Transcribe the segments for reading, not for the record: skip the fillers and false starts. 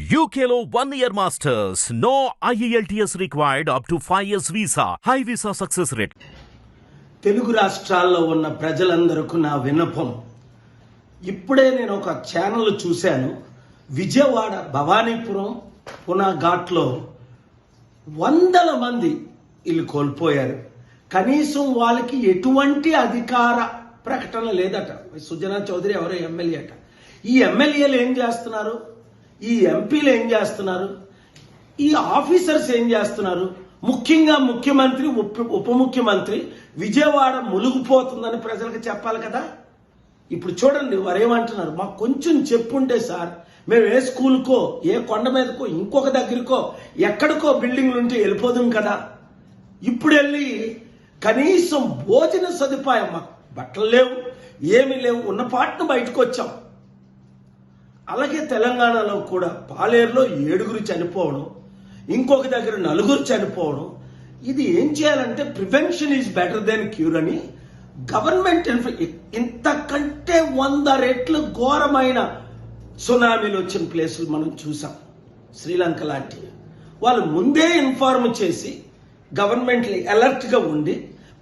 UKLO 1 year masters. No IELTS required up to 5 years visa. High visa success rate. Telugu రాష్ట్రాల్లో ఉన్న ప్రజలందరికీ నా విన్నపం. ఇప్పుడే నేను ఒక ఛానల్ చూశాను. విజయవాడ భవానీపురం పునా ఘాట్లో వందల మంది ఇల్లు కోల్పోయారు. కనీసం వాళ్ళకి ఎటువంటి అధికార ప్రకటన లేదట. సుజనా చౌదరి ఎవరో ఎమ్మెల్యే అట. ఈ ఎమ్మెల్యేలు ఏం చేస్తున్నారు, ఈ ఎంపీలు ఏం చేస్తున్నారు, ఈ ఆఫీసర్స్ ఏం చేస్తున్నారు, ముఖ్యంగా ముఖ్యమంత్రి ఉప ముఖ్యమంత్రి విజయవాడ మునిగిపోతుందని ప్రజలకు చెప్పాలి కదా. ఇప్పుడు చూడండి వారు ఏమంటున్నారు, మాకు కొంచెం చెప్పుంటే సార్ మేము ఏ స్కూల్కో ఏ కొండ మీదకో ఇంకొక దగ్గరకో ఎక్కడికో బిల్డింగ్లు ఉంటే వెళ్ళిపోదాం కదా. ఇప్పుడు వెళ్ళి కనీసం భోజన సదుపాయం, మాకు బట్టలు లేవు ఏమీ లేవు, ఉన్న పాటను బయటకు వచ్చాం. అలాగే తెలంగాణలో కూడా పాలేరులో 7 చనిపోవడం, ఇంకొక దగ్గర 4 చనిపోవడం. ఇది ఏం చేయాలంటే prevention is better than cure అని గవర్నమెంట్ ఇంతకంటే 100 రెట్లు ఘోరమైన సునామీలు వచ్చిన ప్లేసులు మనం చూసాం. శ్రీలంక లాంటి వాళ్ళు ముందే ఇన్ఫార్మ్ చేసి గవర్నమెంట్ అలర్ట్గా ఉండి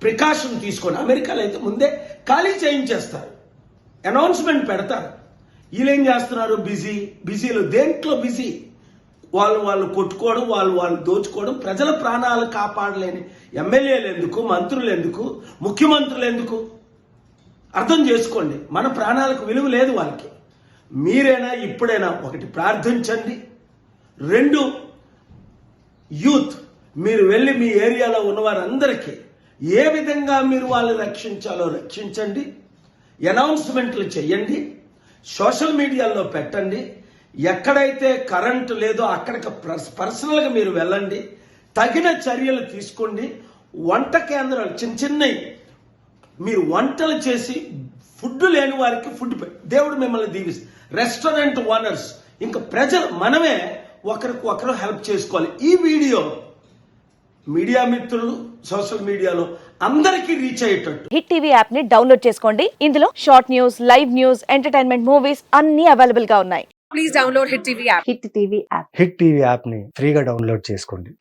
ప్రికాషన్ తీసుకొని, అమెరికాలో అయితే ముందే ఖాళీ చేయించేస్తారు, అనౌన్స్మెంట్ పెడతారు. వీళ్ళేం చేస్తున్నారు, బిజీలో దేంట్లో బిజీ, వాళ్ళు కొట్టుకోవడం, వాళ్ళు దోచుకోవడం. ప్రజల ప్రాణాలు కాపాడలేని ఎమ్మెల్యేలు ఎందుకు, మంత్రులు ఎందుకు, ముఖ్యమంత్రులు ఎందుకు అర్థం చేసుకోండి. మన ప్రాణాలకు విలువ లేదు వాళ్ళకి. మీరైనా ఇప్పుడైనా ఒకటి ప్రార్థించండి, 2 యూత్ మీరు వెళ్ళి మీ ఏరియాలో ఉన్న వారందరికీ ఏ విధంగా మీరు వాళ్ళని రక్షించాలో రక్షించండి, అనౌన్స్మెంట్లు చేయండి, సోషల్ మీడియాలో పెట్టండి. ఎక్కడైతే కరెంటు లేదో అక్కడికి పర్సనల్గా మీరు వెళ్ళండి, తగిన చర్యలు తీసుకోండి. వంట కేంద్రాలు చిన్నవి మీరు వంటలు చేసి ఫుడ్ లేని వారికి ఫుడ్ దేవుడు మిమ్మల్ని దీవిస్తుంది. రెస్టారెంట్ ఓనర్స్, ఇంకా ప్రజలు మనమే ఒకరికి ఒకరు హెల్ప్ చేసుకోవాలి. ఈ వీడియో మీడియా మిత్రులు సోషల్ మీడియాలో అందరికీ రీచ్ అయ్యేటట్టు హిట్ టీవీ యాప్ ని డౌన్లోడ్ చేసుకోండి. ఇందులో short news, live news, entertainment movies అన్ని అవైలబుల్ గా ఉన్నాయి. Please download Hit TV app. Hit TV app hit TV యాప్ని ఫ్రీగా డౌన్లోడ్ చేసుకోండి.